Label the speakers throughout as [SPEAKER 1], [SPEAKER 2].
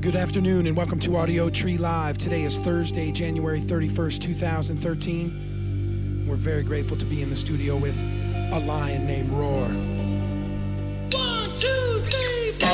[SPEAKER 1] Good afternoon and welcome to Audiotree Live. Today is Thursday, January 31st, 2013. We're very grateful to be in the studio with a lion named Roar. 1, 2, 3, 4.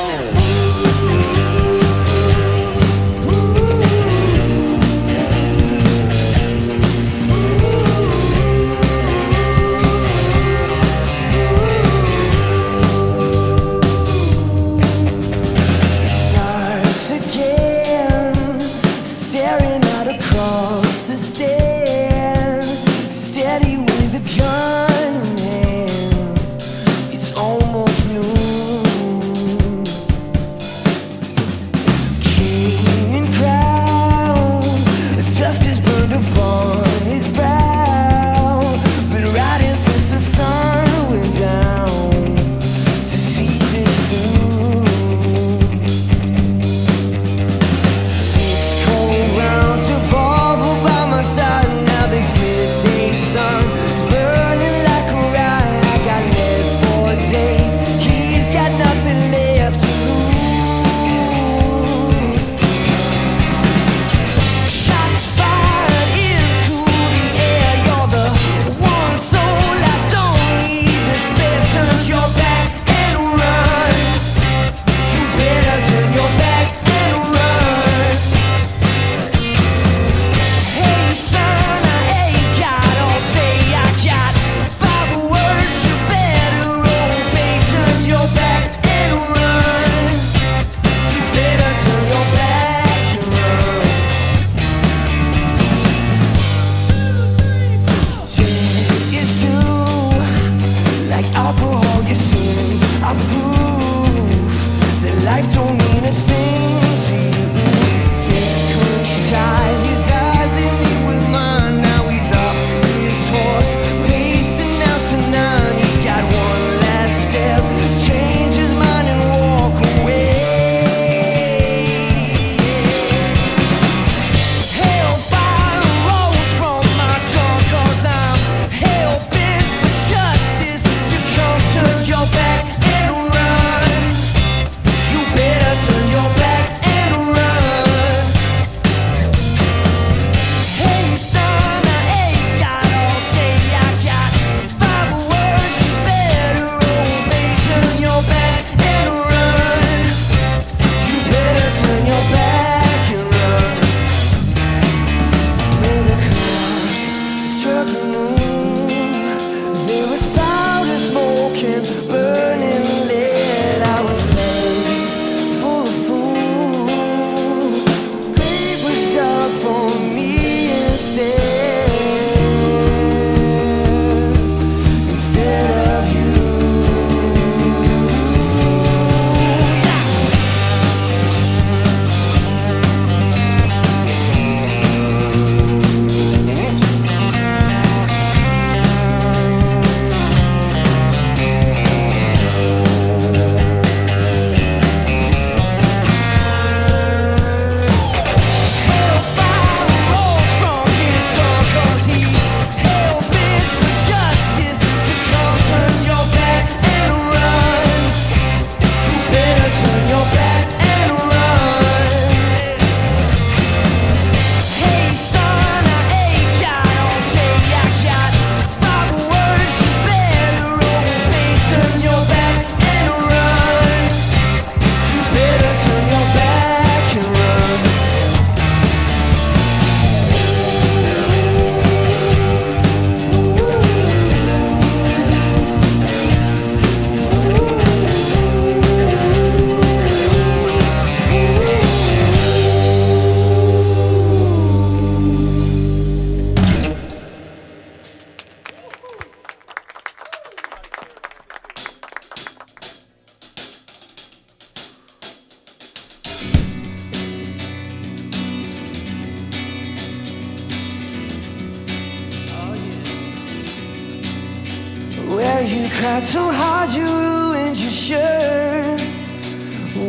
[SPEAKER 2] Where you cried so hard you ruined your shirt.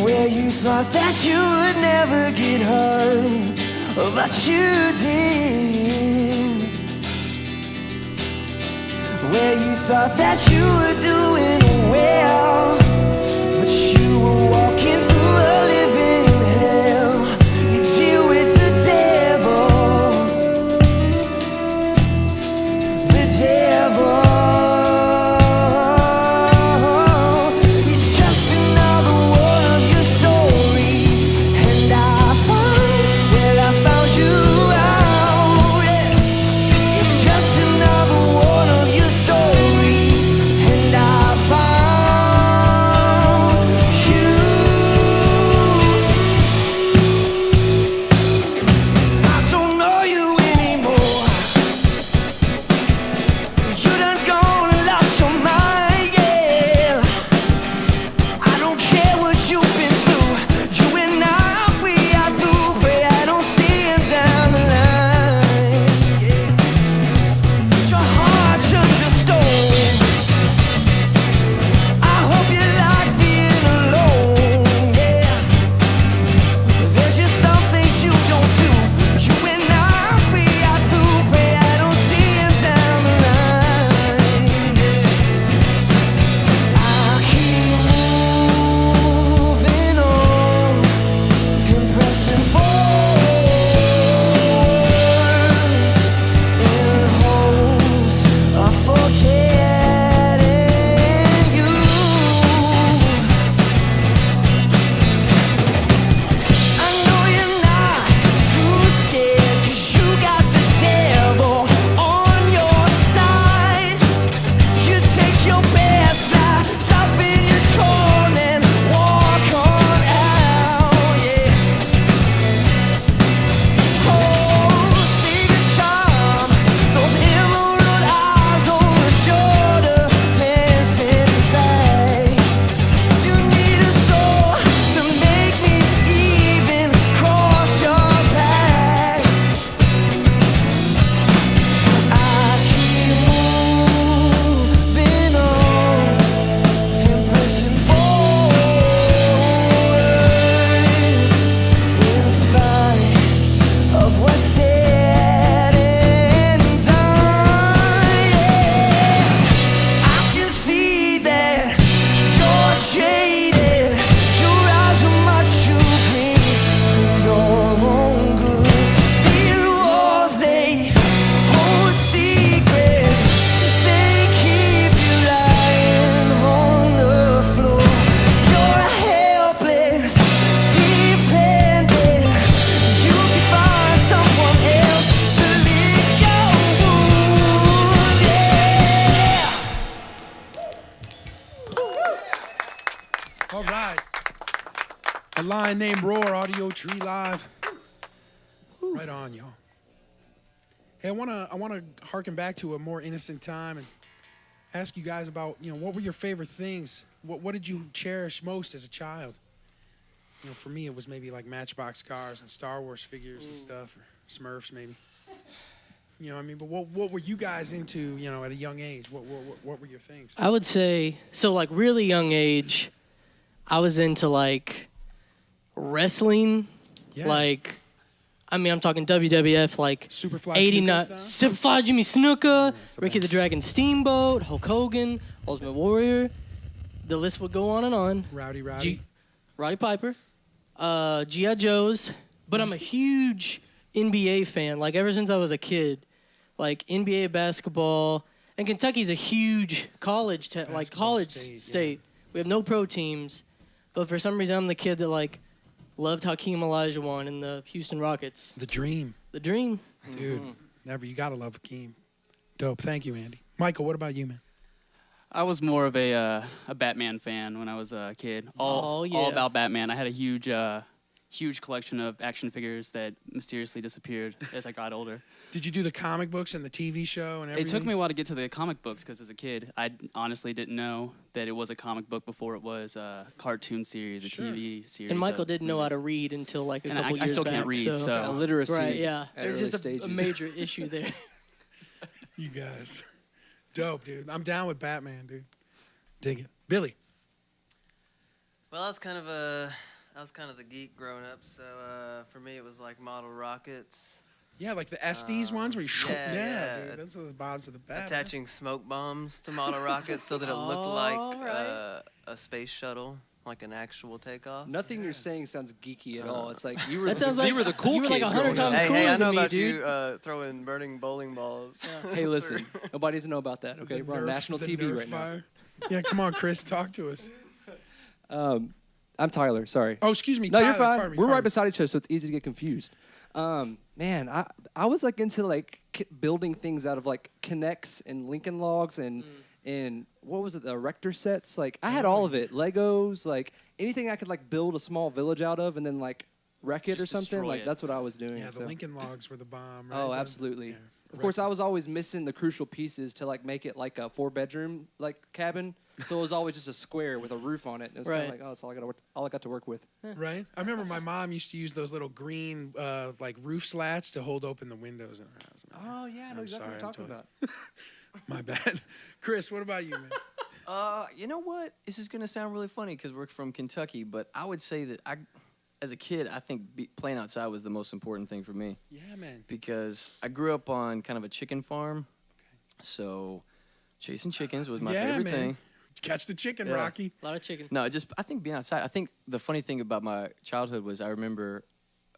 [SPEAKER 2] Where you thought that you would never get hurt, but you did. Where you thought that you were doing well, but you were walking through a living hell.
[SPEAKER 1] lion named Roar, Audiotree Live. Right on, y'all. Hey, I wanna harken back to a more innocent time and ask you guys about, what were your favorite things? What did you cherish most as a child? For me, it was maybe like Matchbox cars and Star Wars figures and stuff, or Smurfs maybe. But what were you guys into, at a young age? What were your things?
[SPEAKER 3] I would say, so like really young age, I was into like wrestling, I'm talking WWF, like
[SPEAKER 1] Superfly
[SPEAKER 3] 89,
[SPEAKER 1] Snuka style?
[SPEAKER 3] Superfly Jimmy Snuka, Ricky the Dragon Steamboat, Hulk Hogan, Ultimate Warrior. The list would go on and on.
[SPEAKER 1] Rowdy.
[SPEAKER 3] Roddy Piper, G.I. Joes. But I'm a huge NBA fan. Like ever since I was a kid, like NBA basketball, and Kentucky's a huge college state. We have no pro teams, but for some reason I'm the kid that like loved Hakeem Olajuwon and the Houston Rockets.
[SPEAKER 1] The dream.
[SPEAKER 3] Dude.
[SPEAKER 1] Never. You gotta love Hakeem. Dope. Thank you, Andy. Michael, what about you, man?
[SPEAKER 4] I was more of a Batman fan when I was a kid. All about Batman. I had a huge collection of action figures that mysteriously disappeared as I got older.
[SPEAKER 1] Did you do the comic books and the TV show and everything?
[SPEAKER 4] It took me a while to get to the comic books because as a kid, I honestly didn't know that it was a comic book before it was a cartoon series, a TV series.
[SPEAKER 3] And Michael didn't know how to read until like a couple years back.
[SPEAKER 4] I still can't read, so
[SPEAKER 5] illiteracy.
[SPEAKER 3] Right, yeah.
[SPEAKER 5] At
[SPEAKER 3] There's
[SPEAKER 5] early
[SPEAKER 3] just a major issue there.
[SPEAKER 1] You guys. Dope, dude. I'm down with Batman, dude. Dig it. Billy.
[SPEAKER 6] Well, I was kind of the geek growing up, so for me it was like model rockets.
[SPEAKER 1] Yeah, like the Estes ones where you
[SPEAKER 6] yeah,
[SPEAKER 1] dude. Those are the bombs of the Batman.
[SPEAKER 6] Attaching smoke bombs to model rockets so that it looked like a space shuttle, like an actual takeoff.
[SPEAKER 5] Nothing you're saying sounds geeky at all. It's like you were,
[SPEAKER 3] That sounds like
[SPEAKER 5] you were the cool
[SPEAKER 3] you were
[SPEAKER 5] kid.
[SPEAKER 3] like 100
[SPEAKER 5] growing up.
[SPEAKER 3] times cooler
[SPEAKER 6] Hey, I know
[SPEAKER 3] than me,
[SPEAKER 6] about
[SPEAKER 3] dude.
[SPEAKER 6] you throwing burning bowling balls.
[SPEAKER 5] Hey, listen, nobody needs to know about that. Okay, we're on national
[SPEAKER 1] the
[SPEAKER 5] TV
[SPEAKER 1] Nerf
[SPEAKER 5] right
[SPEAKER 1] fire. Yeah, come on, Chris, talk to us.
[SPEAKER 5] now. I'm Tyler. Sorry.
[SPEAKER 1] Oh, excuse me.
[SPEAKER 5] No,
[SPEAKER 1] Tyler,
[SPEAKER 5] you're fine.
[SPEAKER 1] pardon me,
[SPEAKER 5] We're right
[SPEAKER 1] pardon me.
[SPEAKER 5] beside each other, so it's easy to get confused. Man, I was like into like building things out of like Kinects and Lincoln Logs and what was it, the erector sets? Like I had all of it, Legos, like anything I could like build a small village out of and then like wreck it
[SPEAKER 4] Just
[SPEAKER 5] or something.
[SPEAKER 4] destroy
[SPEAKER 5] Like
[SPEAKER 4] it.
[SPEAKER 5] that's what I was doing.
[SPEAKER 1] Yeah, the
[SPEAKER 5] so.
[SPEAKER 1] Lincoln Logs were the bomb, right?
[SPEAKER 5] Oh,
[SPEAKER 1] Those-
[SPEAKER 5] absolutely.
[SPEAKER 1] yeah.
[SPEAKER 5] Of course, I was always missing the crucial pieces to like make it like a 4-bedroom like cabin. So it was always just a square with a roof on it. It was kind
[SPEAKER 3] Right.
[SPEAKER 5] of like, oh, that's all I got to work with.
[SPEAKER 1] Right? I remember my mom used to use those little green like roof slats to hold open the windows in her house.
[SPEAKER 5] Oh yeah, I know
[SPEAKER 1] I'm
[SPEAKER 5] exactly
[SPEAKER 1] sorry,
[SPEAKER 5] what
[SPEAKER 1] I'm
[SPEAKER 5] you're talking
[SPEAKER 1] totally-
[SPEAKER 5] about.
[SPEAKER 1] My bad. Chris, what about you, man?
[SPEAKER 7] You know what? This is gonna sound really funny because we're from Kentucky, but I would say that as a kid, I think playing outside was the most important thing for me
[SPEAKER 1] Yeah, man.
[SPEAKER 7] because I grew up on kind of a chicken farm, so chasing chickens was my
[SPEAKER 1] Yeah,
[SPEAKER 7] favorite
[SPEAKER 1] man.
[SPEAKER 7] thing.
[SPEAKER 1] Catch the chicken,
[SPEAKER 7] Yeah.
[SPEAKER 1] Rocky.
[SPEAKER 3] A lot of chicken.
[SPEAKER 7] No, I think being outside. I think the funny thing about my childhood was I remember,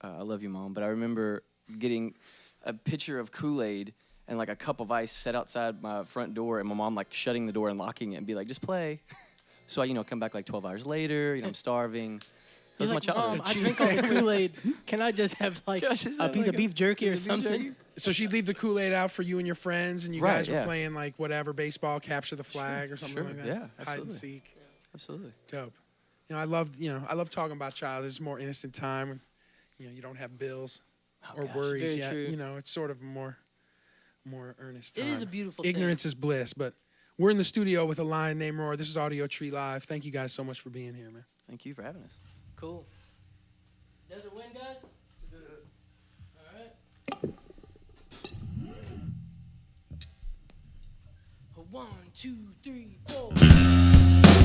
[SPEAKER 7] I love you, Mom, but I remember getting a pitcher of Kool-Aid and like a cup of ice set outside my front door, and my mom like shutting the door and locking it and be like, "Just play." So I, come back like 12 hours later. I'm starving. That was
[SPEAKER 3] He's
[SPEAKER 7] my
[SPEAKER 3] like,
[SPEAKER 7] childhood.
[SPEAKER 3] Mom, I drink all the Kool-Aid. Can I just have like
[SPEAKER 7] Can I just
[SPEAKER 3] a
[SPEAKER 7] have,
[SPEAKER 3] piece
[SPEAKER 7] like,
[SPEAKER 3] of beef jerky or something?
[SPEAKER 1] So she'd leave the Kool-Aid out for you and your friends, and you
[SPEAKER 7] Right,
[SPEAKER 1] guys were
[SPEAKER 7] yeah.
[SPEAKER 1] playing like whatever, baseball, capture the flag or something
[SPEAKER 7] sure,
[SPEAKER 1] like that.
[SPEAKER 7] yeah,
[SPEAKER 1] Hide and
[SPEAKER 7] absolutely.
[SPEAKER 1] seek.
[SPEAKER 7] Absolutely.
[SPEAKER 1] Dope. I love talking about childhood. It's a more innocent time when, you don't have bills or
[SPEAKER 7] gosh.
[SPEAKER 1] worries
[SPEAKER 3] Very
[SPEAKER 1] yet.
[SPEAKER 3] true.
[SPEAKER 1] It's sort of a more earnest
[SPEAKER 3] It
[SPEAKER 1] time.
[SPEAKER 3] is a beautiful thing.
[SPEAKER 1] Ignorance is bliss, but we're in the studio with a lion named Roar. This is Audiotree Live. Thank you guys so much for being here, man.
[SPEAKER 7] Thank you for having us.
[SPEAKER 3] Cool. Desert wind, guys? All right. 1, 2, 3, 4.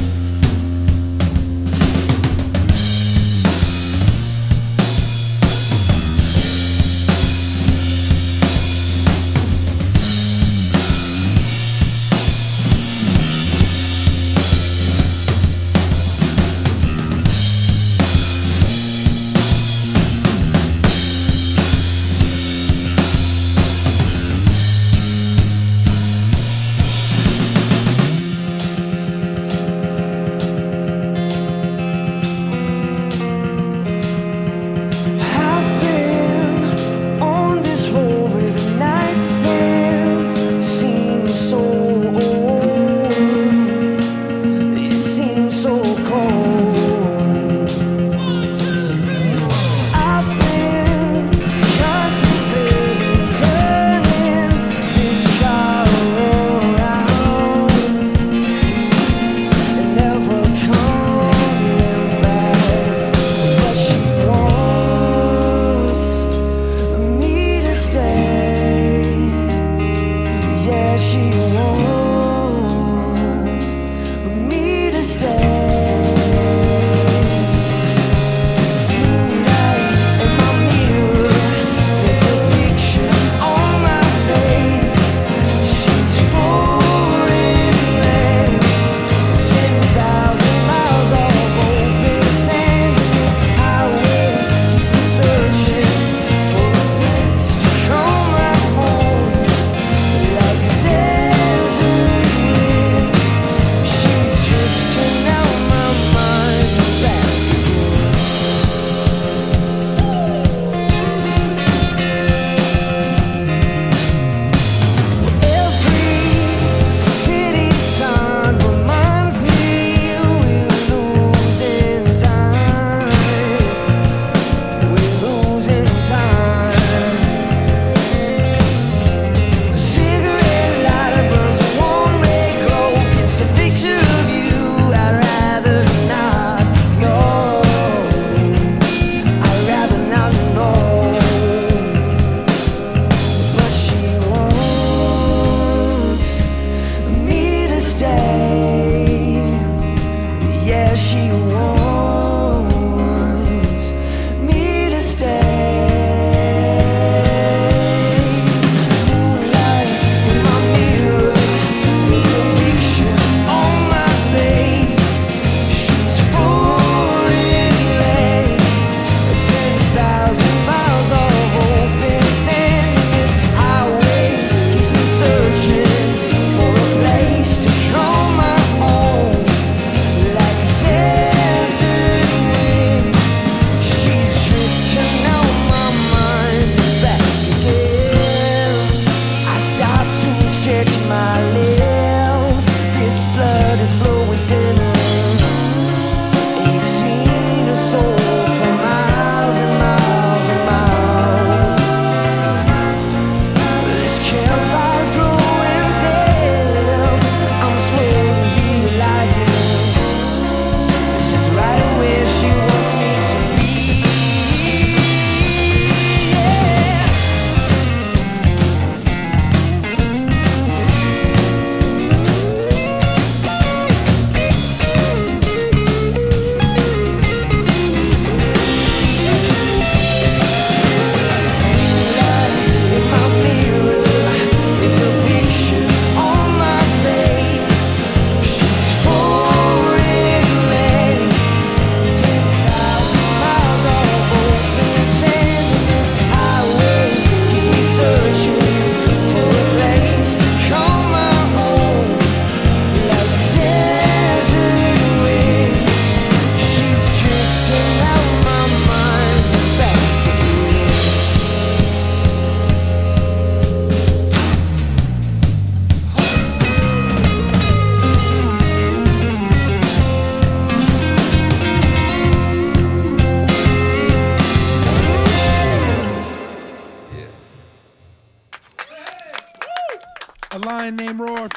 [SPEAKER 1] A lion named Roar.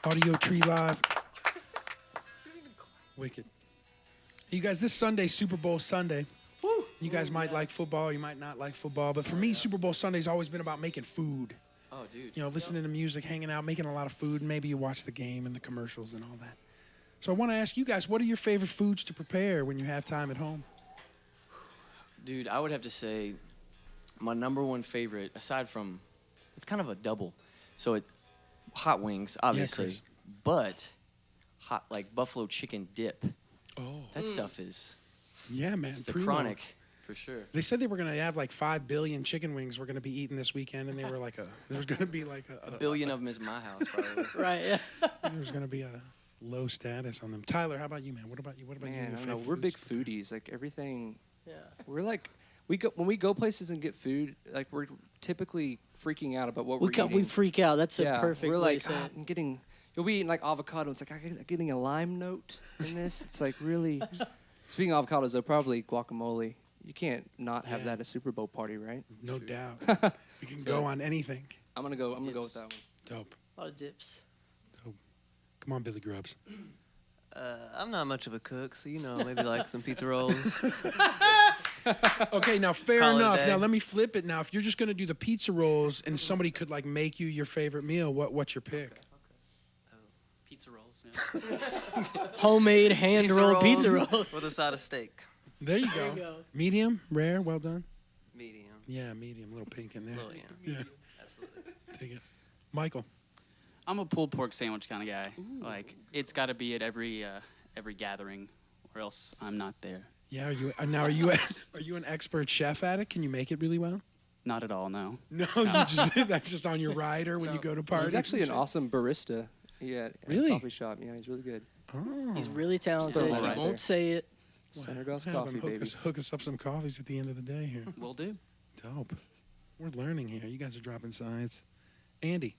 [SPEAKER 1] Audiotree Live. Wicked. You guys, this Sunday, Super Bowl Sunday. Woo! You guys might like football, you might not like football, but for me, Super Bowl Sunday's always been about making food.
[SPEAKER 7] Oh, dude.
[SPEAKER 1] You know, listening to music, hanging out, making a lot of food, and maybe you watch the game and the commercials and all that. So I want to ask you guys, what are your favorite foods to prepare when you have time at home?
[SPEAKER 7] Dude, I would have to say my number one favorite, aside from, it's kind of a double. So hot wings, obviously,
[SPEAKER 1] Chris.
[SPEAKER 7] but hot, like buffalo chicken dip.
[SPEAKER 1] Oh.
[SPEAKER 7] That stuff is
[SPEAKER 1] Yeah, man.
[SPEAKER 7] it's the
[SPEAKER 1] primo.
[SPEAKER 7] chronic for sure.
[SPEAKER 1] They said they were going to have like 5 billion chicken wings we're going to be eating this weekend, and they were like there was going to be like
[SPEAKER 7] A billion of them is my house, probably.
[SPEAKER 3] Right, yeah.
[SPEAKER 1] there was going to be a low status on them. Tyler, how about you, man? What about you? What about you?
[SPEAKER 5] Man,
[SPEAKER 1] Your
[SPEAKER 5] I don't know.
[SPEAKER 1] favorite
[SPEAKER 5] We're big
[SPEAKER 1] foods?
[SPEAKER 5] foodies. Like everything.
[SPEAKER 3] Yeah.
[SPEAKER 5] We're like when we go places and get food. Like we're typically freaking out about what
[SPEAKER 3] We
[SPEAKER 5] we're eating.
[SPEAKER 3] we freak out. That's a
[SPEAKER 5] yeah,
[SPEAKER 3] perfect
[SPEAKER 5] we're
[SPEAKER 3] way
[SPEAKER 5] like,
[SPEAKER 3] to say
[SPEAKER 5] "Ah,
[SPEAKER 3] it.
[SPEAKER 5] I'm getting. You'll be eating like avocado. It's like I'm getting a lime note in this. It's like really. Speaking of avocados, though, probably guacamole. You can't not have that at a Super Bowl party, right?
[SPEAKER 1] No doubt. We can go on anything.
[SPEAKER 5] I'm gonna go with that one.
[SPEAKER 1] Dope.
[SPEAKER 3] A lot of dips.
[SPEAKER 1] Dope. Come on, Billy Grubbs.
[SPEAKER 6] I'm not much of a cook, so maybe like some pizza rolls.
[SPEAKER 1] Okay, now fair
[SPEAKER 6] Call it a
[SPEAKER 1] enough.
[SPEAKER 6] day.
[SPEAKER 1] Now let me flip it. Now, if you're just gonna do the pizza rolls and somebody could like make you your favorite meal, what's your pick?
[SPEAKER 4] Pizza rolls. Yeah.
[SPEAKER 3] Homemade hand-rolled pizza rolls.
[SPEAKER 6] with a side of steak.
[SPEAKER 1] There you go.
[SPEAKER 3] you go.
[SPEAKER 1] Medium, rare, well done.
[SPEAKER 6] Medium.
[SPEAKER 1] Yeah, medium, a little pink in there.
[SPEAKER 6] Well, yeah.
[SPEAKER 1] Yeah,
[SPEAKER 6] Absolutely.
[SPEAKER 1] take it. Michael.
[SPEAKER 4] I'm a pulled pork sandwich kind of guy. Like it's got to be at every gathering, or else I'm not there.
[SPEAKER 1] Yeah, are you an expert chef at it? Can you make it really well?
[SPEAKER 4] Not at all. No.
[SPEAKER 1] No, you just that's just on your rider when you go to parties.
[SPEAKER 5] He's actually an
[SPEAKER 1] and shit?
[SPEAKER 5] awesome barista. Yeah, at
[SPEAKER 1] Really?
[SPEAKER 5] a coffee shop. Yeah, he's really good.
[SPEAKER 1] Oh.
[SPEAKER 3] He's really talented.
[SPEAKER 5] Stolen
[SPEAKER 3] He
[SPEAKER 5] right
[SPEAKER 3] won't
[SPEAKER 5] there.
[SPEAKER 3] say it.
[SPEAKER 5] Center Glass
[SPEAKER 1] Have him
[SPEAKER 5] Coffee,
[SPEAKER 1] hook
[SPEAKER 5] baby.
[SPEAKER 1] hook us up some coffees at the end of the day here.
[SPEAKER 4] Will do.
[SPEAKER 1] Dope. We're learning here. You guys are dropping science. Andy,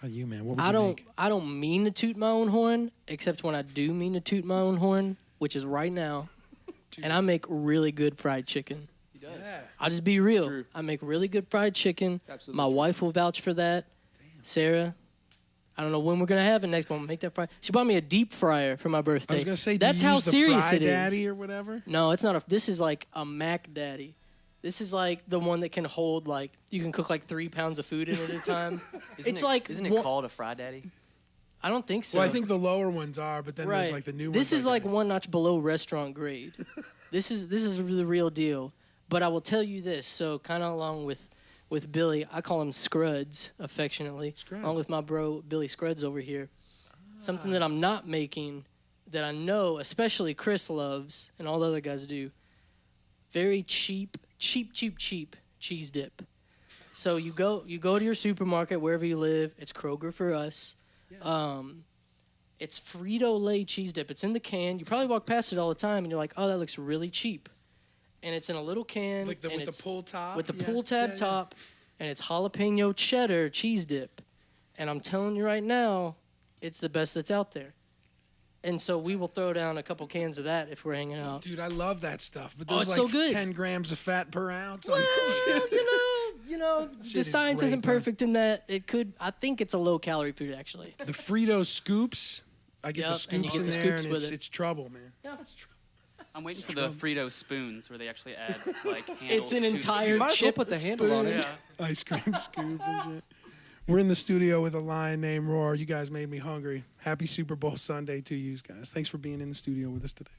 [SPEAKER 1] how about you, man? What would you make?
[SPEAKER 3] I don't mean to toot my own horn, except when I do mean to toot my own horn, which is right now. And I make really good fried chicken.
[SPEAKER 7] He does.
[SPEAKER 1] Yeah.
[SPEAKER 3] I'll just be real.
[SPEAKER 5] true.
[SPEAKER 3] I make really good fried chicken.
[SPEAKER 5] Absolutely
[SPEAKER 3] My
[SPEAKER 5] true.
[SPEAKER 3] wife will vouch for that. Sarah, I don't know when we're gonna have it next, but I'm gonna make that fry. She bought me a deep fryer for my birthday.
[SPEAKER 1] I was gonna say,
[SPEAKER 3] that's
[SPEAKER 1] do you
[SPEAKER 3] how
[SPEAKER 1] use the
[SPEAKER 3] serious
[SPEAKER 1] Fry
[SPEAKER 3] it is.
[SPEAKER 1] Daddy or whatever?
[SPEAKER 3] No, it's not a. This is like a Mac Daddy. This is like the one that can hold like you can cook like 3 pounds of food in at a time.
[SPEAKER 7] Isn't it called a fry daddy?
[SPEAKER 3] I don't think so.
[SPEAKER 1] Well, I think the lower ones are, but then there's like the new ones.
[SPEAKER 3] This is like
[SPEAKER 1] that-
[SPEAKER 3] one notch below restaurant grade. This is the real deal. But I will tell you this. So kind of along with Billy, I call him Scruds affectionately,
[SPEAKER 1] Scruds.
[SPEAKER 3] along with my bro Billy Scruds over here. Something that I'm not making that I know, especially Chris loves and all the other guys do. Very cheap cheese dip. So you go to your supermarket wherever you live. It's Kroger for us. It's Frito-Lay cheese dip. It's in the can. You probably walk past it all the time, and you're like, "Oh, that looks really cheap." And it's in a little can,
[SPEAKER 1] like
[SPEAKER 3] and
[SPEAKER 1] with
[SPEAKER 3] it's
[SPEAKER 1] the pull top.
[SPEAKER 3] with the
[SPEAKER 1] Yeah,
[SPEAKER 3] pull tab
[SPEAKER 1] yeah, yeah.
[SPEAKER 3] top, and it's jalapeno cheddar cheese dip. And I'm telling you right now, it's the best that's out there. And so we will throw down a couple cans of that if we're hanging out.
[SPEAKER 1] Dude, I love that stuff. But
[SPEAKER 3] Oh,
[SPEAKER 1] there's
[SPEAKER 3] it's
[SPEAKER 1] like
[SPEAKER 3] so good.
[SPEAKER 1] 10 grams of fat per ounce.
[SPEAKER 3] Well, you know,
[SPEAKER 1] Shit
[SPEAKER 3] the
[SPEAKER 1] is
[SPEAKER 3] science
[SPEAKER 1] great,
[SPEAKER 3] isn't
[SPEAKER 1] man.
[SPEAKER 3] perfect in that. I think it's a low-calorie food, actually.
[SPEAKER 1] The Frito scoops. I get the
[SPEAKER 3] Yep, and you
[SPEAKER 1] scoops
[SPEAKER 3] get
[SPEAKER 1] in
[SPEAKER 3] the
[SPEAKER 1] there,
[SPEAKER 3] scoops
[SPEAKER 1] and
[SPEAKER 3] with it.
[SPEAKER 1] it's trouble, man.
[SPEAKER 4] I'm waiting for the Frito spoons where they actually add like handles
[SPEAKER 3] It's an
[SPEAKER 4] to the
[SPEAKER 3] entire
[SPEAKER 5] You might as well
[SPEAKER 3] chip
[SPEAKER 5] put the handle on
[SPEAKER 3] spoon.
[SPEAKER 5] it.
[SPEAKER 4] Yeah.
[SPEAKER 1] Ice cream scoop and shit. We're in the studio with a lion named Roar. You guys made me hungry. Happy Super Bowl Sunday to you guys. Thanks for being in the studio with us today.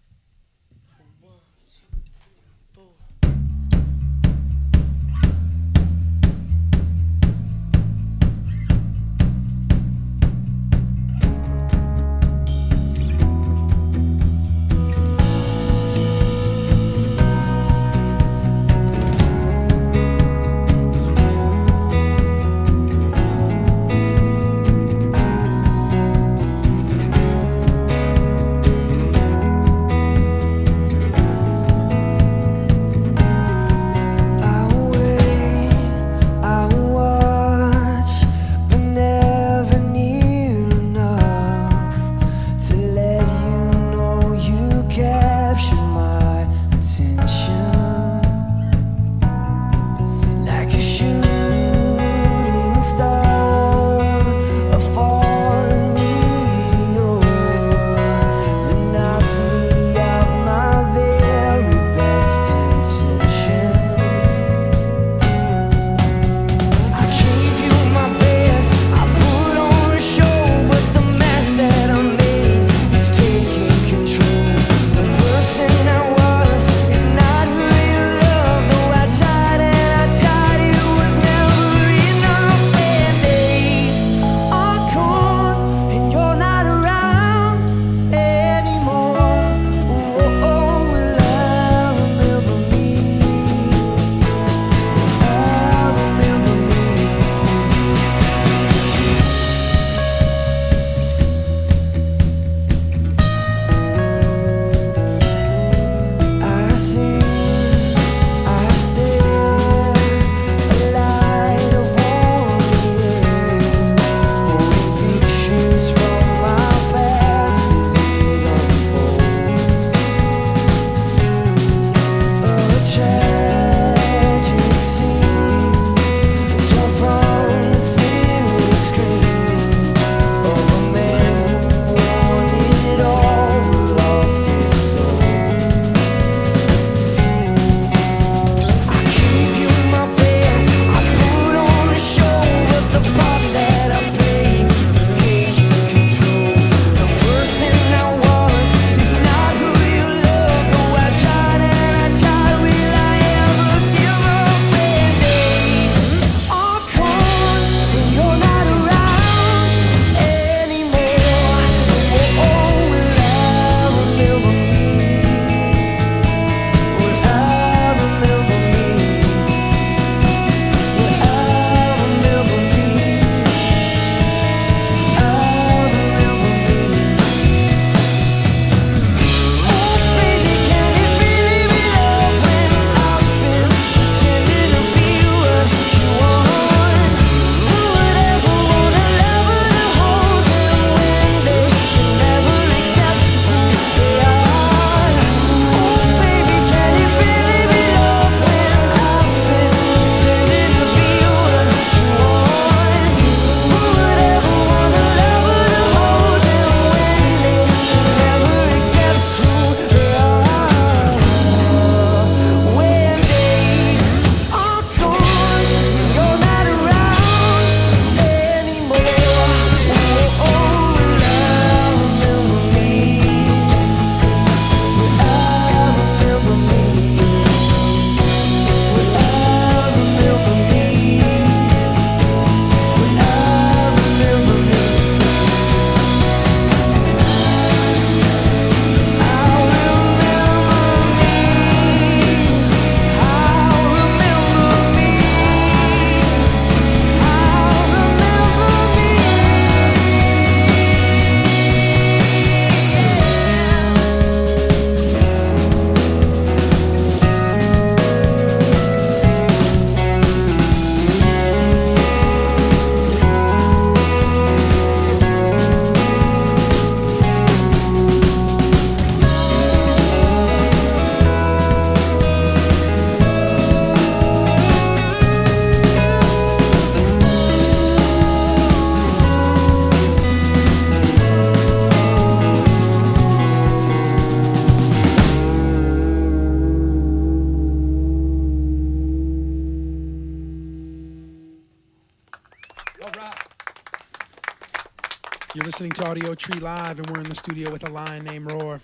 [SPEAKER 1] You're listening to Audiotree Live, and we're in the studio with a lion named Roar.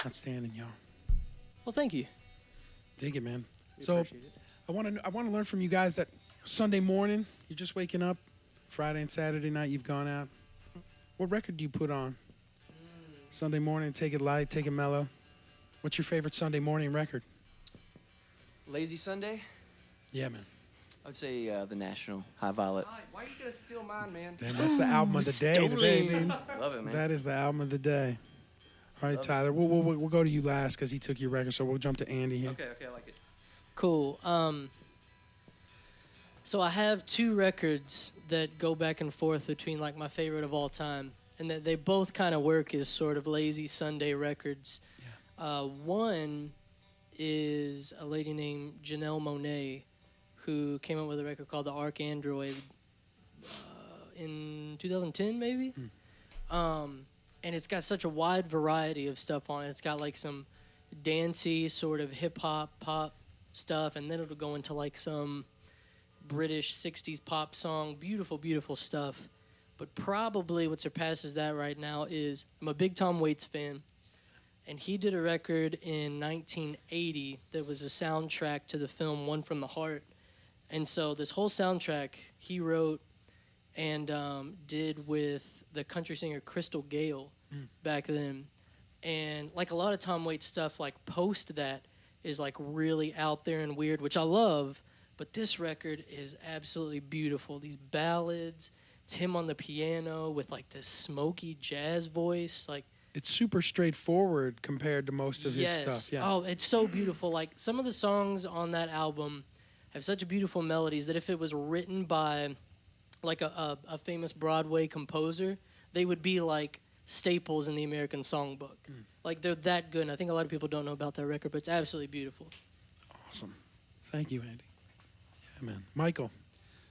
[SPEAKER 1] Outstanding, y'all.
[SPEAKER 3] Well, thank you.
[SPEAKER 1] Dig it, man. So I want to learn from you guys that Sunday morning, you're just waking up. Friday and Saturday night, you've gone out. What record do you put on? Sunday morning, take it light, take it mellow. What's your favorite Sunday morning record?
[SPEAKER 7] Lazy Sunday?
[SPEAKER 1] Yeah, man.
[SPEAKER 7] I would say The National, High Violet.
[SPEAKER 5] Why are you gonna steal mine, man?
[SPEAKER 1] Damn, that's the album of the day today, man.
[SPEAKER 7] Love it, man.
[SPEAKER 1] That is the album of the day. All right, Tyler, we'll go to you last because he took your record, so we'll jump to Andy here.
[SPEAKER 7] Okay, I like it.
[SPEAKER 3] Cool. So I have two records that go back and forth between like my favorite of all time, and that they both kind of work as sort of lazy Sunday records. Yeah. One is a lady named Janelle Monáe, who came up with a record called The Arc Android in 2010, maybe. And it's got such a wide variety of stuff on it. It's got like some dancey sort of hip-hop, pop stuff, and then it'll go into like some British 60s pop song. Beautiful, beautiful stuff. But probably what surpasses that right now is I'm a big Tom Waits fan, and he did a record in 1980 that was a soundtrack to the film One from the Heart. And so this whole soundtrack he wrote and did with the country singer Crystal Gale back then. And like a lot of Tom Waits stuff, like post that is like really out there and weird, which I love. But this record is absolutely beautiful. These ballads, it's him on the piano with like this smoky jazz voice. Like
[SPEAKER 1] It's super straightforward compared to most of his stuff. Yeah.
[SPEAKER 3] Oh, it's so beautiful. Like some of the songs on that album have such beautiful melodies that if it was written by like a famous Broadway composer, they would be like staples in the American songbook. Like they're that good. And I think a lot of people don't know about that record, but it's absolutely beautiful.
[SPEAKER 1] Awesome. Thank you, Andy. Yeah, man. Michael.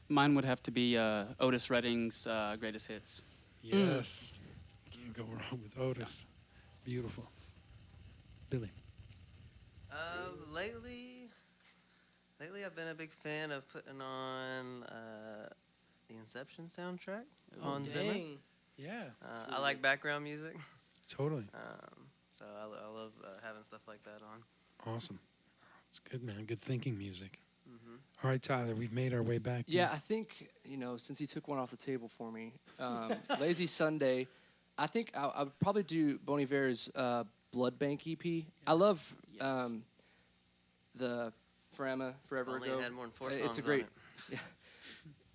[SPEAKER 4] Mine would have to be Otis Redding's Greatest Hits.
[SPEAKER 1] Yes. Can't go wrong with Otis. Beautiful. Billy.
[SPEAKER 6] Lately I've been a big fan of putting on the Inception soundtrack on Zimmer.
[SPEAKER 1] Yeah.
[SPEAKER 6] I like background music,
[SPEAKER 1] Totally.
[SPEAKER 6] so I love having stuff like that on.
[SPEAKER 1] Awesome. It's good, man. Good thinking music. All right, Tyler, we've made our way back.
[SPEAKER 5] Yeah, I think, since he took one off the table for me, Lazy Sunday, I think I would probably do Bon Iver's Blood Bank EP. I love the Forever
[SPEAKER 6] Only
[SPEAKER 5] Ago.
[SPEAKER 6] it had more than 4 songs
[SPEAKER 5] It's a great,
[SPEAKER 6] on it.
[SPEAKER 5] yeah,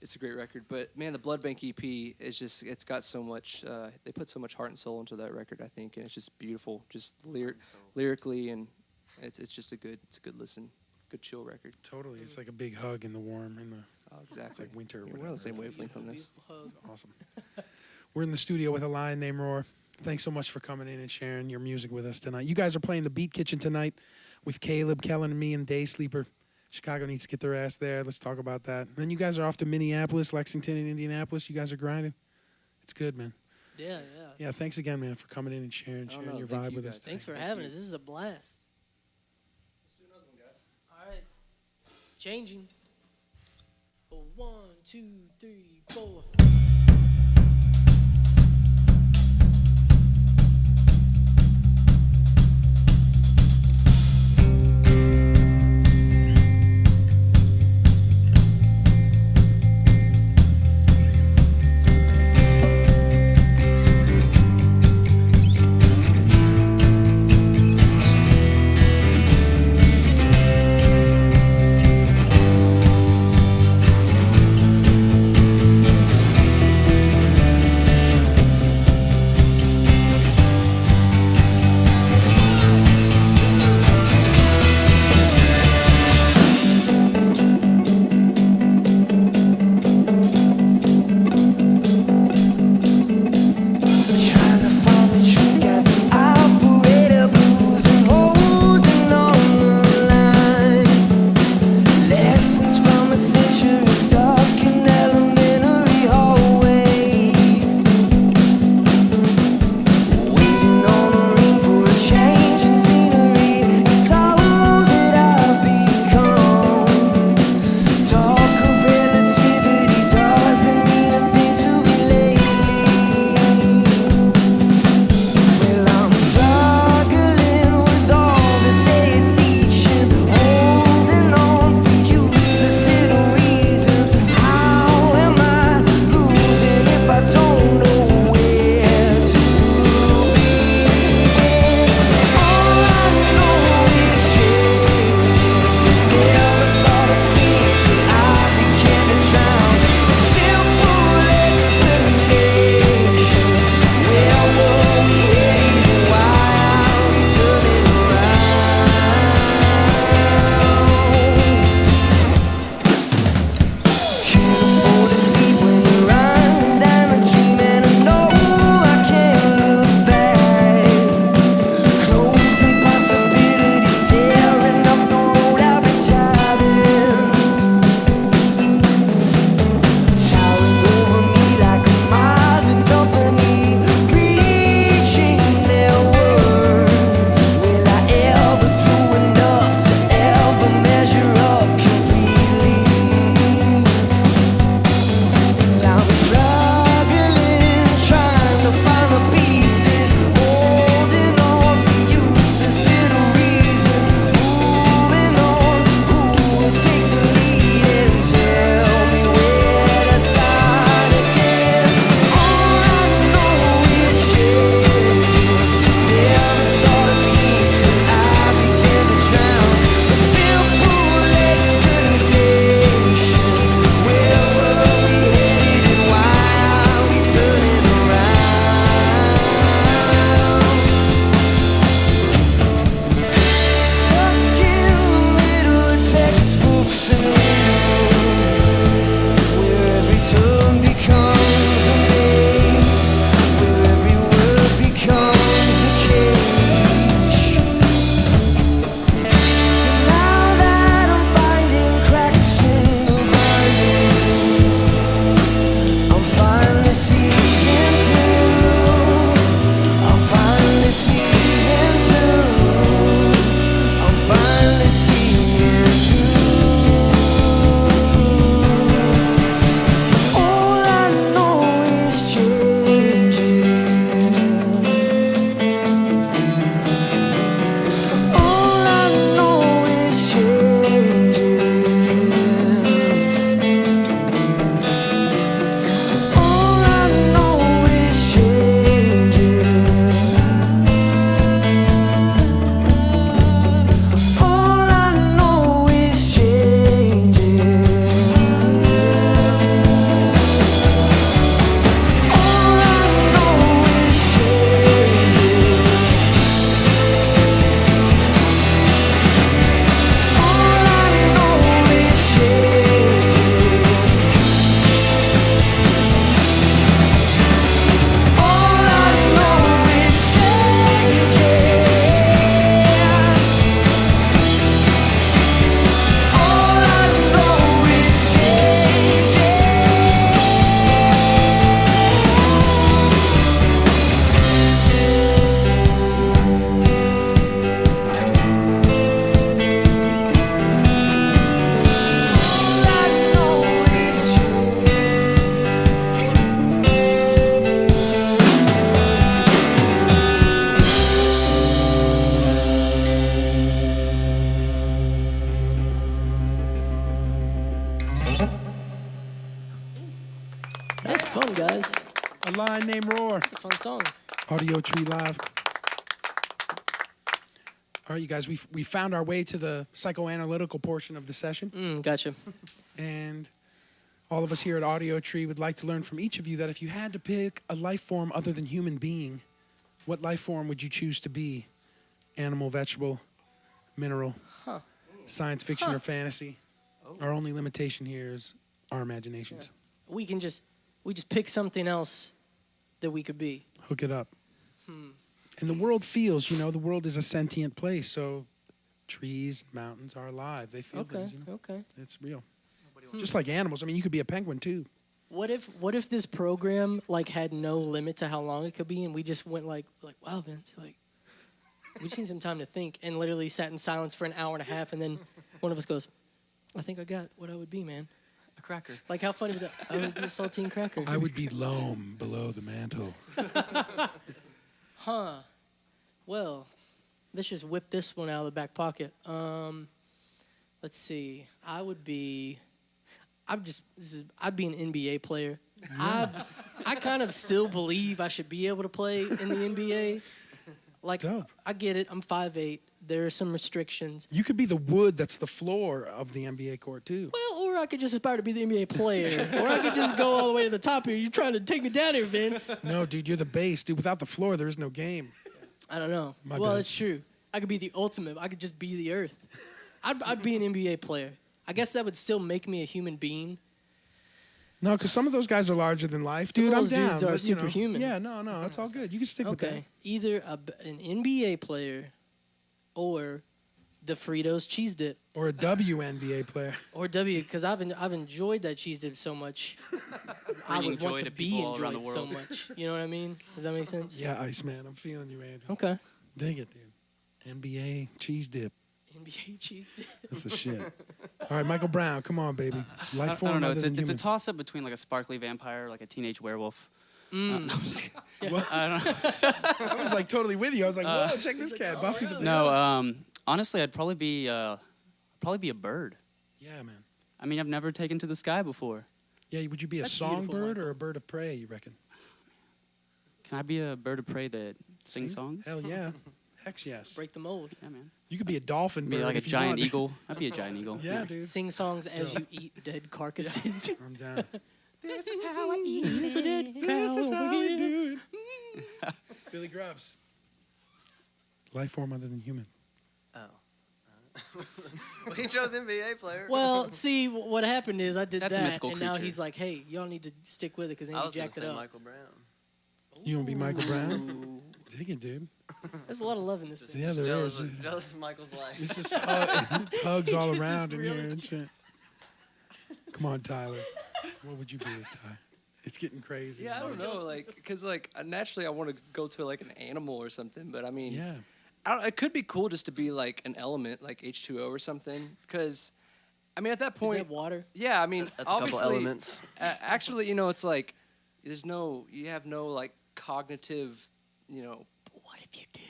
[SPEAKER 5] it's a great record. But man, the Blood Bank EP is just, it's got so much. They put so much heart and soul into that record, I think, and it's just beautiful, just lyrically, and it's just a good listen. Good chill record.
[SPEAKER 1] Totally. It's like a big hug in the warm, in the
[SPEAKER 5] Exactly.
[SPEAKER 1] it's like winter or
[SPEAKER 5] Yeah,
[SPEAKER 1] whatever.
[SPEAKER 5] we're on the same
[SPEAKER 1] It's like-
[SPEAKER 5] wavelength on this.
[SPEAKER 1] It's awesome. We're in the studio with a lion named Roar. Thanks so much for coming in and sharing your music with us tonight. You guys are playing the Beat Kitchen tonight with Caleb, Kellen, and me and Day Sleeper. Chicago needs to get their ass there. Let's talk about that. And then you guys are off to Minneapolis, Lexington, and Indianapolis. You guys are grinding. It's good, man.
[SPEAKER 3] Yeah.
[SPEAKER 1] Yeah, thanks again, man, for coming in and sharing your
[SPEAKER 5] thank
[SPEAKER 1] vibe
[SPEAKER 5] you
[SPEAKER 1] with
[SPEAKER 5] guys.
[SPEAKER 1] us.
[SPEAKER 3] Thanks
[SPEAKER 1] today.
[SPEAKER 3] for having us. This is a blast.
[SPEAKER 5] Let's do another one, guys.
[SPEAKER 3] All right. Changing. 1, 2, 3, 4. fun, guys.
[SPEAKER 1] A Lion Named Roar.
[SPEAKER 3] It's a fun song.
[SPEAKER 1] Audiotree Live. All right, you guys, we found our way to the psychoanalytical portion of the session.
[SPEAKER 3] Gotcha.
[SPEAKER 1] And all of us here at Audiotree would like to learn from each of you that if you had to pick a life form other than human being, what life form would you choose to be? Animal, vegetable, mineral, science fiction, or fantasy? Our only limitation here is our imaginations.
[SPEAKER 3] Yeah. We just pick something else that we could be.
[SPEAKER 1] Hook it up. And the world feels, the world is a sentient place, so trees, mountains are alive. They feel things,
[SPEAKER 3] Okay.
[SPEAKER 1] It's real. Just like animals. I mean, you could be a penguin, too.
[SPEAKER 3] What if this program had no limit to how long it could be, and we just went like wow, Vince, we just need some time to think, and literally sat in silence for an hour and a half, and then one of us goes, I think I got what I would be, man.
[SPEAKER 7] A cracker.
[SPEAKER 3] How funny would that? I would be a saltine cracker.
[SPEAKER 1] I would be loam below the mantle.
[SPEAKER 3] Well, let's just whip this one out of the back pocket. Let's see. I'd be an NBA player. I kind of still believe I should be able to play in the NBA.
[SPEAKER 1] Dope.
[SPEAKER 3] I get it. I'm 5'8". There are some restrictions.
[SPEAKER 1] You could be the wood that's the floor of the NBA court, too.
[SPEAKER 3] Well, or I could just aspire to be the NBA player. Or I could just go all the way to the top here. You're trying to take me down here, Vince.
[SPEAKER 1] No, dude, you're the base. Dude, without the floor, there is no game.
[SPEAKER 3] I don't know.
[SPEAKER 1] My
[SPEAKER 3] well,
[SPEAKER 1] bad.
[SPEAKER 3] it's true. I could be the ultimate. I could just be the earth. I'd be an NBA player. I guess that would still make me a human being.
[SPEAKER 1] No, because some of those guys are larger than life.
[SPEAKER 3] Some
[SPEAKER 1] Dude,
[SPEAKER 3] of
[SPEAKER 1] I'm
[SPEAKER 3] those
[SPEAKER 1] down.
[SPEAKER 3] dudes are
[SPEAKER 1] but,
[SPEAKER 3] superhuman.
[SPEAKER 1] Yeah, no, it's all good. You can stick with that.
[SPEAKER 3] Okay. Either an NBA player or the Fritos cheese dip.
[SPEAKER 1] Or a WNBA player.
[SPEAKER 3] Or because I've enjoyed that cheese dip so much. I
[SPEAKER 4] Bringing
[SPEAKER 3] would want
[SPEAKER 4] joy
[SPEAKER 3] to
[SPEAKER 4] to
[SPEAKER 3] be
[SPEAKER 4] people all around the
[SPEAKER 3] enjoyed so
[SPEAKER 4] world.
[SPEAKER 3] much. You know what I mean? Does that make sense?
[SPEAKER 1] Yeah, Iceman, I'm feeling you, Andy.
[SPEAKER 3] Okay.
[SPEAKER 1] Dig it, dude. NBA cheese dip.
[SPEAKER 3] NBA cheese dip.
[SPEAKER 1] That's the shit. All right, Michael Brown, come on, baby. Life
[SPEAKER 4] I
[SPEAKER 1] form
[SPEAKER 4] don't know.
[SPEAKER 1] other
[SPEAKER 4] It's
[SPEAKER 1] than
[SPEAKER 4] a
[SPEAKER 1] human.
[SPEAKER 4] toss up between a sparkly vampire, a teenage werewolf. No, I'm just kidding.
[SPEAKER 1] What?
[SPEAKER 4] I don't know.
[SPEAKER 1] I was totally with you. I was like, whoa, check this cat, Buffy the
[SPEAKER 4] No, honestly, I'd probably be a bird.
[SPEAKER 1] Yeah, man.
[SPEAKER 4] I mean, I've never taken to the sky before.
[SPEAKER 1] Yeah, would you be a
[SPEAKER 3] That's beautiful,
[SPEAKER 1] songbird or
[SPEAKER 3] Michael.
[SPEAKER 1] a bird of prey, you reckon?
[SPEAKER 4] Can I be a bird of prey that sings songs?
[SPEAKER 1] Hell yeah. Heck yes.
[SPEAKER 3] Break the mold.
[SPEAKER 4] Yeah, man.
[SPEAKER 1] You could be a dolphin
[SPEAKER 4] Be
[SPEAKER 1] bird
[SPEAKER 4] like a
[SPEAKER 1] if you
[SPEAKER 4] giant
[SPEAKER 1] want.
[SPEAKER 4] eagle. I'd be a giant eagle.
[SPEAKER 1] Yeah, dude.
[SPEAKER 3] Sing songs as you eat dead carcasses.
[SPEAKER 1] I'm down.
[SPEAKER 3] This is how I eat a dead cow
[SPEAKER 1] This is
[SPEAKER 3] over
[SPEAKER 1] how we
[SPEAKER 3] here.
[SPEAKER 1] do it. Billy Grubbs. Life form other than human.
[SPEAKER 6] Oh. Well, he chose NBA player.
[SPEAKER 3] Well, see, what happened is I did
[SPEAKER 4] That's a
[SPEAKER 3] that,
[SPEAKER 4] mythical
[SPEAKER 3] and now
[SPEAKER 4] creature.
[SPEAKER 3] he's like, hey, y'all need to stick with it because
[SPEAKER 6] I
[SPEAKER 3] Andy
[SPEAKER 6] was gonna
[SPEAKER 3] jacked it
[SPEAKER 6] say
[SPEAKER 3] up.
[SPEAKER 6] Michael Brown.
[SPEAKER 1] You gonna be Michael Brown? Dig it, dude.
[SPEAKER 3] There's a lot of love in this business.
[SPEAKER 1] Yeah, there
[SPEAKER 6] Jealous,
[SPEAKER 1] is.
[SPEAKER 6] jealous of Michael's life.
[SPEAKER 1] It's just it's hugs all
[SPEAKER 3] Just
[SPEAKER 1] around
[SPEAKER 3] is
[SPEAKER 1] in
[SPEAKER 3] really
[SPEAKER 1] here and shit. Come on, Tyler. What would you be, Ty? It's getting crazy.
[SPEAKER 5] Yeah, I don't know, because naturally I want to go to an animal or something, but I mean,
[SPEAKER 1] Yeah.
[SPEAKER 5] it could be cool just to be an element, like H2O or something, because, I mean, at that
[SPEAKER 3] Is
[SPEAKER 5] point,
[SPEAKER 3] that water?
[SPEAKER 5] yeah, I mean,
[SPEAKER 6] That's a couple
[SPEAKER 5] obviously,
[SPEAKER 6] elements.
[SPEAKER 5] actually, it's you have no cognitive,
[SPEAKER 3] But what if you do?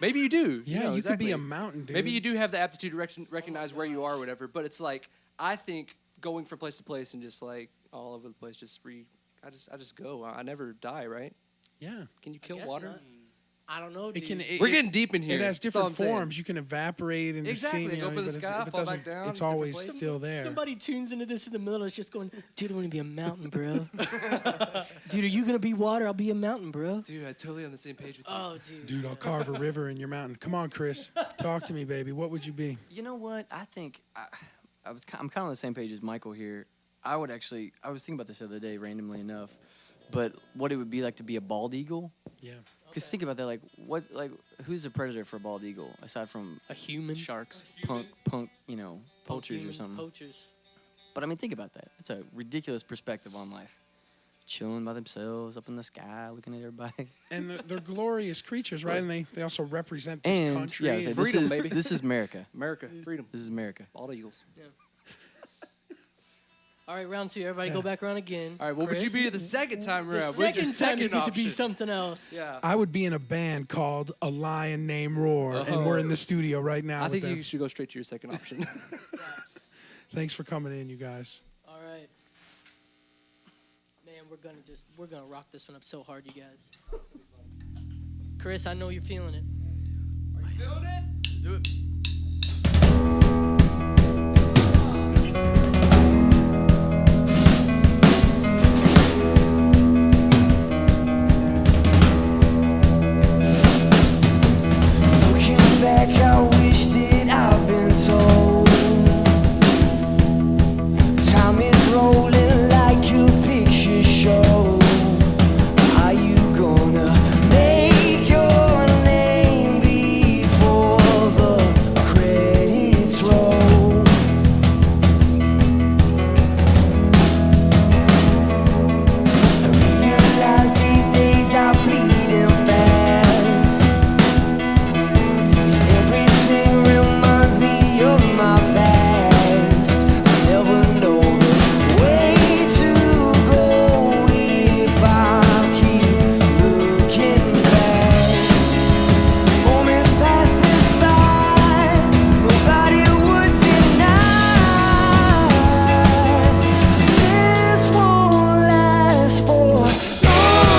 [SPEAKER 5] maybe you do.
[SPEAKER 1] Yeah, you
[SPEAKER 5] exactly.
[SPEAKER 1] could be a mountain, dude.
[SPEAKER 5] Maybe you do have the aptitude to recognize where you are or whatever, but it's I think going from place to place and just all over the place, I just go. I never die, right?
[SPEAKER 1] Yeah.
[SPEAKER 5] Can you kill
[SPEAKER 3] Guess
[SPEAKER 5] water?
[SPEAKER 3] not. I don't know,
[SPEAKER 1] It
[SPEAKER 3] dude.
[SPEAKER 1] can.
[SPEAKER 5] We're getting deep in here.
[SPEAKER 1] It has
[SPEAKER 5] That's all
[SPEAKER 1] different
[SPEAKER 5] I'm saying.
[SPEAKER 1] forms. You can evaporate and
[SPEAKER 5] Exactly,
[SPEAKER 1] steam.
[SPEAKER 5] go up in the
[SPEAKER 1] but
[SPEAKER 5] sky,
[SPEAKER 1] it
[SPEAKER 5] fall back
[SPEAKER 1] doesn't-
[SPEAKER 5] down,
[SPEAKER 1] It's
[SPEAKER 5] different
[SPEAKER 1] always
[SPEAKER 5] places.
[SPEAKER 1] still there.
[SPEAKER 3] Somebody tunes into this in the middle. It's just going, dude, I want to be a mountain, bro. Dude, are you gonna be water? I'll be a mountain, bro.
[SPEAKER 5] Dude, I'm totally on the same page with you.
[SPEAKER 3] Oh, dude.
[SPEAKER 1] Dude, I'll carve a river in your mountain. Come on, Chris. Talk to me, baby. What would you be?
[SPEAKER 7] You know what? I think I'm kind of on the same page as Michael here. I was thinking about this the other day, randomly enough, but what it would be like to be a bald eagle.
[SPEAKER 1] Yeah.
[SPEAKER 7] Because think about that, who's the predator for a bald eagle aside from
[SPEAKER 3] A human.
[SPEAKER 7] sharks, punk, poachers or
[SPEAKER 3] Humans,
[SPEAKER 7] something?
[SPEAKER 3] Poachers.
[SPEAKER 7] But I mean, think about that. It's a ridiculous perspective on life. Chilling by themselves up in the sky, looking at everybody.
[SPEAKER 1] And they're glorious creatures, right? And they also represent this
[SPEAKER 7] And
[SPEAKER 1] country.
[SPEAKER 7] yeah,
[SPEAKER 1] and-
[SPEAKER 7] so
[SPEAKER 5] Freedom,
[SPEAKER 7] this is
[SPEAKER 5] baby.
[SPEAKER 7] this is America.
[SPEAKER 5] America, freedom,
[SPEAKER 7] This is America.
[SPEAKER 5] bald eagles.
[SPEAKER 3] All right, round two. Everybody go back around again.
[SPEAKER 5] All right, what would you
[SPEAKER 3] Chris?
[SPEAKER 5] be the second time
[SPEAKER 3] The
[SPEAKER 5] around? What's your
[SPEAKER 3] second time you
[SPEAKER 5] second
[SPEAKER 3] get to be
[SPEAKER 5] option?
[SPEAKER 3] something else.
[SPEAKER 5] Yeah.
[SPEAKER 1] I would be in a band called A Lion Named Roar, and we're in the studio right now.
[SPEAKER 5] I
[SPEAKER 1] with
[SPEAKER 5] think
[SPEAKER 1] them.
[SPEAKER 5] you should go straight to your second option.
[SPEAKER 1] Thanks for coming in, you guys.
[SPEAKER 3] All right. Man, we're gonna rock this one up so hard, you guys. Chris, I know you're feeling it.
[SPEAKER 5] Are you feeling it?
[SPEAKER 7] Do it.
[SPEAKER 2] Looking back, I wish that I've been told. Time is rolling like a picture show. Are you gonna make your name before the credits roll? I realize these days are fleeting fast. Everything reminds me of my past. I never know the way to go if I keep looking back. Moments passes by, nobody would deny. This won't last for long.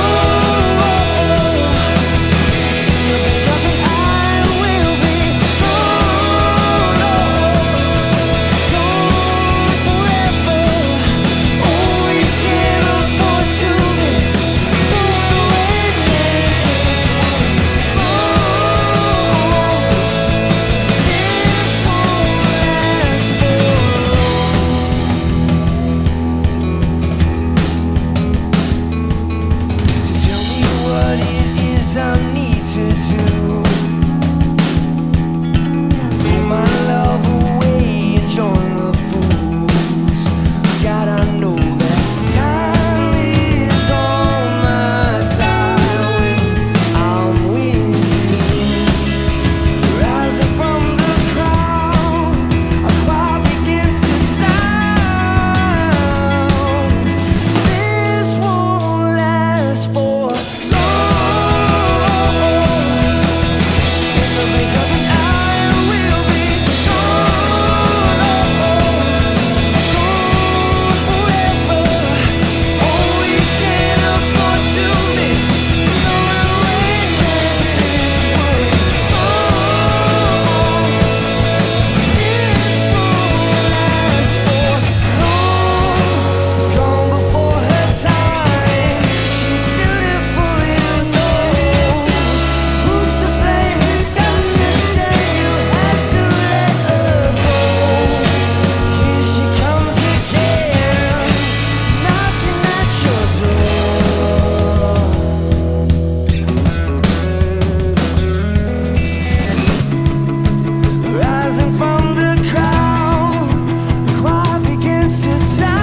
[SPEAKER 2] I will be gone, gone forever. Oh, you can't afford to miss the way changes this won't last for long. So tell me what it is I need to do. Throw my love away and join the fools. God, I know that time is on my side when I'm with you. Rising from the crowd, a choir begins to sound. This won't last for long. In the blink of an eye, we'll be gone, gone forever. Oh, we can't afford to miss the way chances would fall. This won't last for long. Gone before her time. She's beautiful, you know. Who's to blame? It's such a shame you had to let her go. Here she comes again, knocking at your door. Rising from the crowd, the choir begins to sound.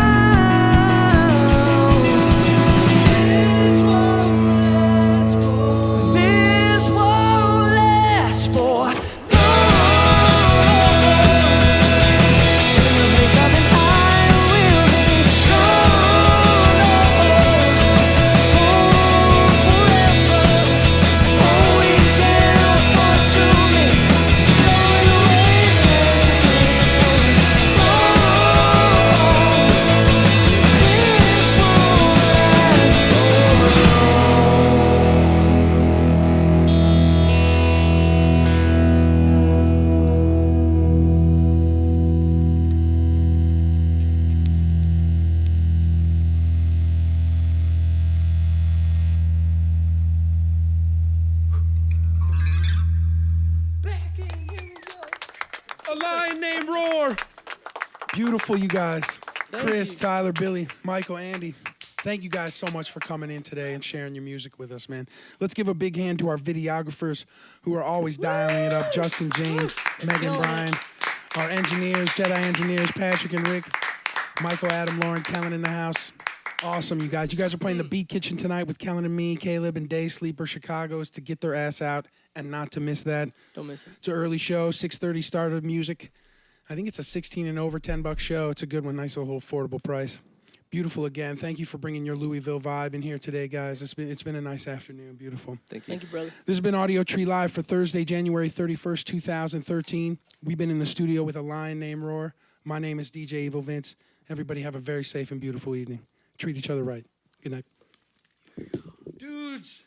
[SPEAKER 2] This won't last for long. In the blink of an eye, we'll be gone, gone forever. Oh, we can't afford to miss going away chances would fall. This won't last for
[SPEAKER 1] A lion named Roar. Beautiful, you guys. Chris,
[SPEAKER 3] you.
[SPEAKER 1] Tyler, Billy, Michael, Andy. Thank you guys so much for coming in today and sharing your music with us, man. Let's give a big hand to our videographers who are always dialing it up. Justin, Jane, Megan, Brian. Our engineers, Jedi engineers, Patrick and Rick. Michael, Adam, Lauren, Kellen in the house. Awesome, you guys. You guys are playing the Beat Kitchen tonight with Kellen and me, Caleb, and Day Sleeper Chicago's to get their ass out and not to miss that.
[SPEAKER 3] Don't miss it.
[SPEAKER 1] It's an early show, 6:30 start of music. I think it's a 16 and over, $10 show. It's a good one, nice little affordable price. Beautiful again. Thank you for bringing your Louisville vibe in here today, guys. It's been a nice afternoon. Beautiful.
[SPEAKER 3] Thank you, brother.
[SPEAKER 1] This has been Audiotree Live for Thursday, January 31st, 2013. We've been in the studio with a lion named Roar. My name is DJ Evil Vince. Everybody have a very safe and beautiful evening. Treat each other right. Good night. Dudes.